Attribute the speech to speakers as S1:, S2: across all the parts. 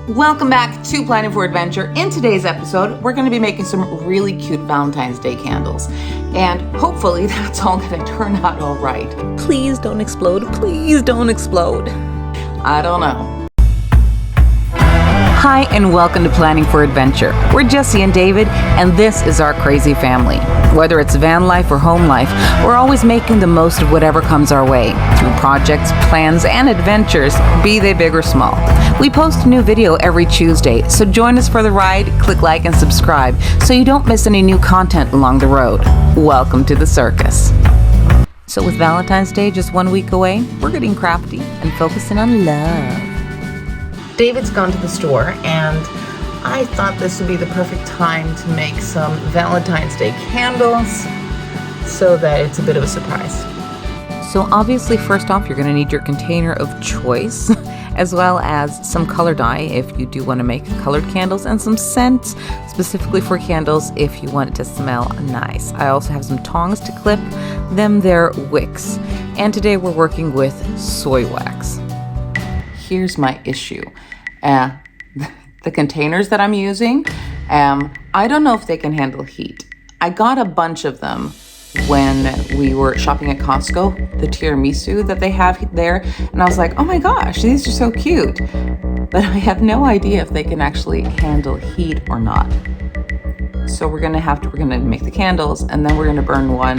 S1: Welcome back to Planning for Adventure. In today's episode, we're going to be making some really cute Valentine's Day candles. And hopefully that's all going to turn out all right.
S2: Please don't explode. Please don't explode.
S1: I don't know.
S2: Hi, and welcome to Planning for Adventure. We're Jesse and David, and this is our crazy family. Whether it's van life or home life, we're always making the most of whatever comes our way through projects, plans, and adventures, be they big or small. We post a new video every Tuesday, so join us for the ride, click like and subscribe so you don't miss any new content along the road. Welcome to the circus. So with Valentine's Day just 1 week away, we're getting crafty and focusing on love.
S1: David's gone to the store, and I thought this would be the perfect time to make some Valentine's Day candles so that it's a bit of a surprise.
S2: So obviously, first off, you're going to need your container of choice, as well as some color dye if you do want to make colored candles, and some scents specifically for candles if you want it to smell nice. I also have some tongs to clip them their wicks. And today we're working with soy wax.
S1: Here's my issue. The containers that I'm using, I don't know if they can handle heat. I got a bunch of them when we were shopping at Costco, the tiramisu that they have there, and I was like, oh my gosh, these are so cute. But I have no idea if they can actually handle heat or not. So we're gonna make the candles, and then we're gonna burn one,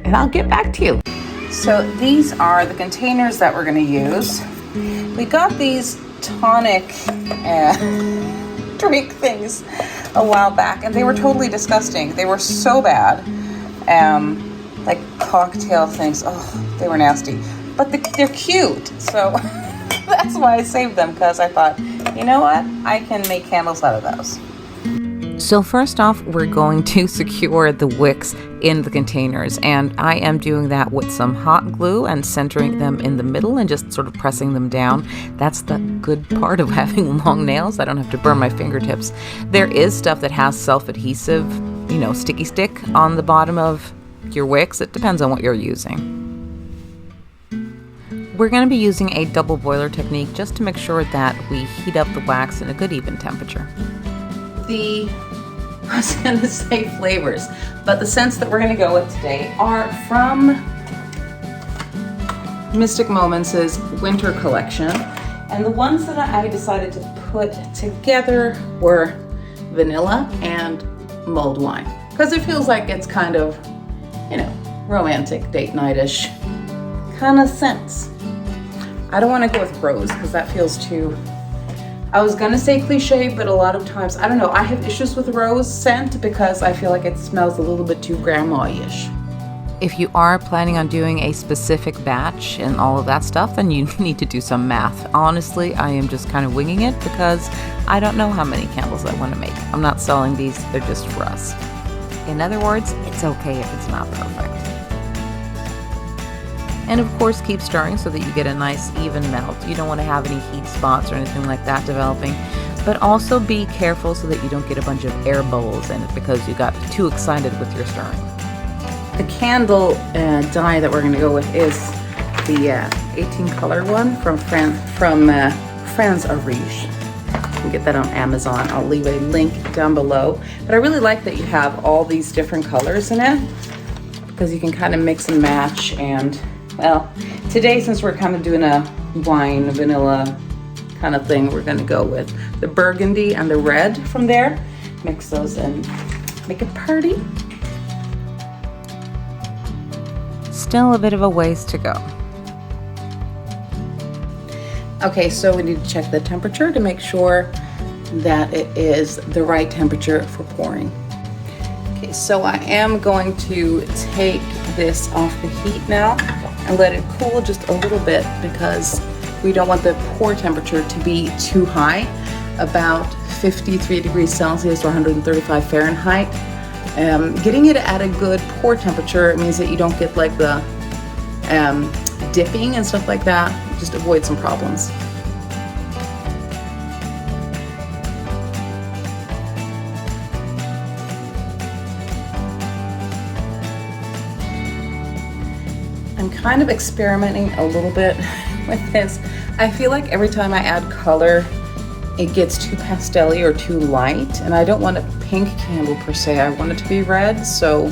S1: and I'll get back to you. So these are the containers that we're gonna use. We got these tonic drink things a while back, and they were totally disgusting. They were so bad. Like cocktail things. Oh, they were nasty. But they're cute. So that's why I saved them, because I thought, you know what? I can make candles out of those.
S2: So first off, we're going to secure the wicks in the containers, and I am doing that with some hot glue and centering them in the middle and just sort of pressing them down. That's the good part of having long nails. I don't have to burn my fingertips. There is stuff that has self-adhesive, sticky stick on the bottom of your wicks. It depends on what you're using. We're going to be using a double boiler technique just to make sure that we heat up the wax in a good even temperature.
S1: I was going to say flavors, but the scents that we're going to go with today are from Mystic Moments' winter collection. And the ones that I decided to put together were vanilla and mulled wine, because it feels like it's kind of, romantic, date night-ish kind of scents. I don't want to go with rose because that feels too... I was gonna say cliche, but a lot of times, I don't know, I have issues with rose scent because I feel like it smells a little bit too grandma-ish.
S2: If you are planning on doing a specific batch and all of that stuff, then you need to do some math. Honestly, I am just kind of winging it because I don't know how many candles I want to make. I'm not selling these, they're just for us. In other words, it's okay if it's not perfect. And of course, keep stirring so that you get a nice even melt. You don't want to have any heat spots or anything like that developing. But also be careful so that you don't get a bunch of air bubbles in it because you got too excited with your stirring.
S1: The candle dye that we're going to go with is the 18 color one from France Ariche. You can get that on Amazon. I'll leave a link down below. But I really like that you have all these different colors in it because you can kind of mix and match. And well, today, since we're kind of doing a wine, vanilla kind of thing, we're going to go with the burgundy and the red from there. Mix those and make a party.
S2: Still a bit of a ways to go.
S1: Okay, so we need to check the temperature to make sure that it is the right temperature for pouring. Okay, so I am going to take this off the heat now and let it cool just a little bit because we don't want the pour temperature to be too high, about 53 degrees Celsius or 135 Fahrenheit. Getting it at a good pour temperature means that you don't get like the dipping and stuff like that. Just avoid some problems. I'm kind of experimenting a little bit with this. I feel like every time I add color it gets too pastel-y or too light, and I don't want a pink candle per se. I want it to be red, so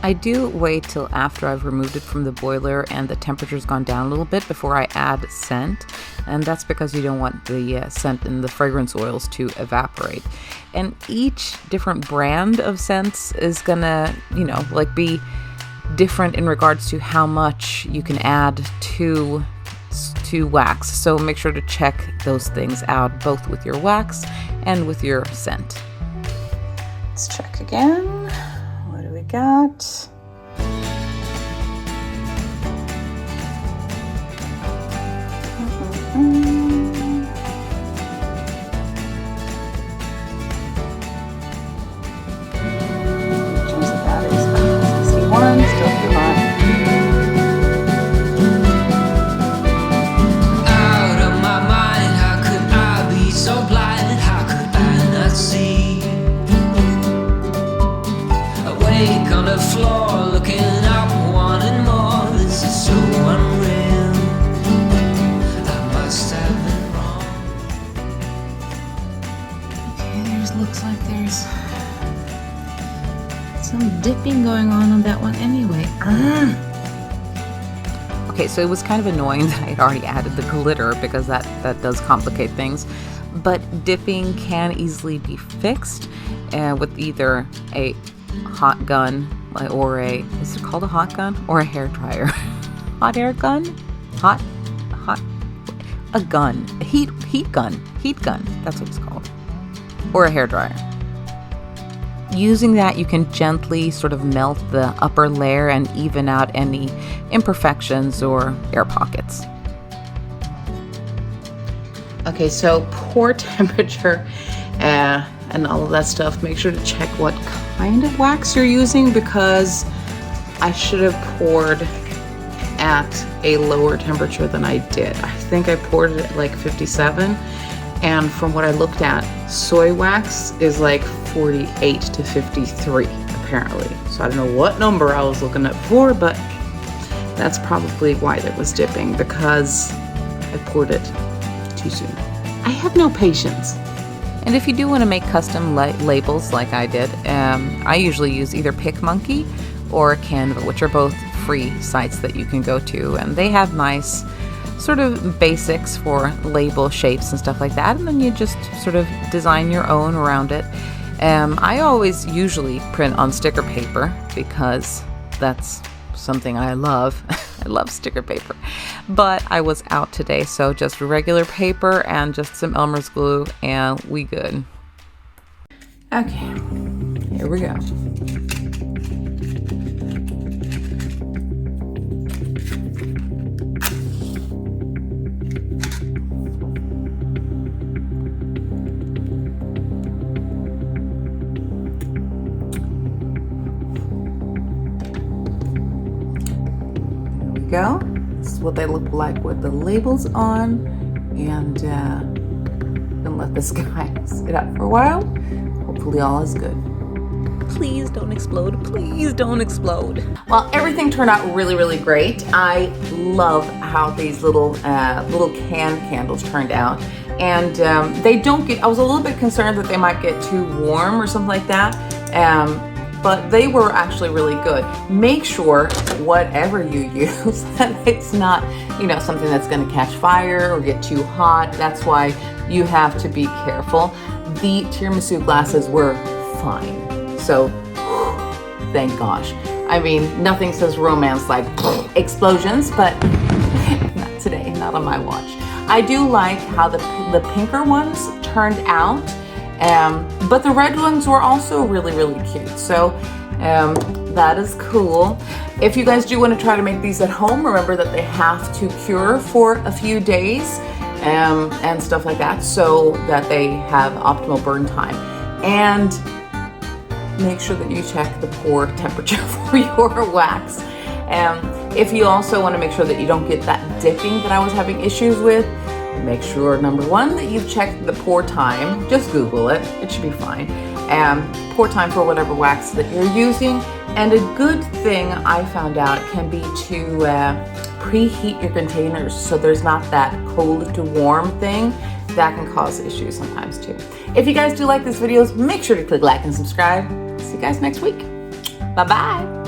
S2: I do wait till after I've removed it from the boiler and the temperature's gone down a little bit before I add scent, and that's because you don't want the scent and the fragrance oils to evaporate. And each different brand of scents is gonna, be different in regards to how much you can add to wax. So make sure to check those things out, both with your wax and with your scent.
S1: Let's check again. What do we got?
S2: Looks like there's some dipping going on that one anyway. Okay, so it was kind of annoying that I had already added the glitter because that does complicate things. But dipping can easily be fixed with either a hot gun or is it called a hot gun? Or a hair dryer? Hot air gun? A gun. A heat gun. Heat gun. That's what it's called. Or a hair dryer. Using that, you can gently sort of melt the upper layer and even out any imperfections or air pockets.
S1: Okay, so pour temperature and all of that stuff. Make sure to check what kind of wax you're using, because I should have poured at a lower temperature than I did. I think I poured it at like 57. And from what I looked at, soy wax is like 48 to 53, apparently. So I don't know what number I was looking at before, but that's probably why it was dipping, because I poured it too soon. I have no patience.
S2: And if you do want to make custom labels like I did, I usually use either PicMonkey or Canva, which are both free sites that you can go to. And they have nice sort of basics for label shapes and stuff like that, and then you just sort of design your own around it. I always usually print on sticker paper because that's something I love. I love sticker paper, but I was out today, so just regular paper and just some Elmer's glue and we good.
S1: Okay, here we go. Go. This is what they look like with the labels on, and gonna let this guy sit out for a while. Hopefully all is good.
S2: Please don't explode. Please don't explode.
S1: Well, everything turned out really, really great. I love how these little can candles turned out, and they don't get. I was a little bit concerned that they might get too warm or something like that. But they were actually really good. Make sure whatever you use that it's not, something that's gonna catch fire or get too hot. That's why you have to be careful. The tiramisu glasses were fine. So, thank gosh. I mean, nothing says romance like explosions, but not today, not on my watch. I do like how the pinker ones turned out. But the red ones were also really, really cute. So that is cool. If you guys do want to try to make these at home, remember that they have to cure for a few days and stuff like that, so that they have optimal burn time. And make sure that you check the pour temperature for your wax. If you also want to make sure that you don't get that dipping that I was having issues with, make sure, number one, that you've checked the pour time. Just Google it. It should be fine. Pour time for whatever wax that you're using. And a good thing I found out can be to preheat your containers so there's not that cold to warm thing. That can cause issues sometimes too. If you guys do like these videos, make sure to click like and subscribe. See you guys next week. Bye-bye.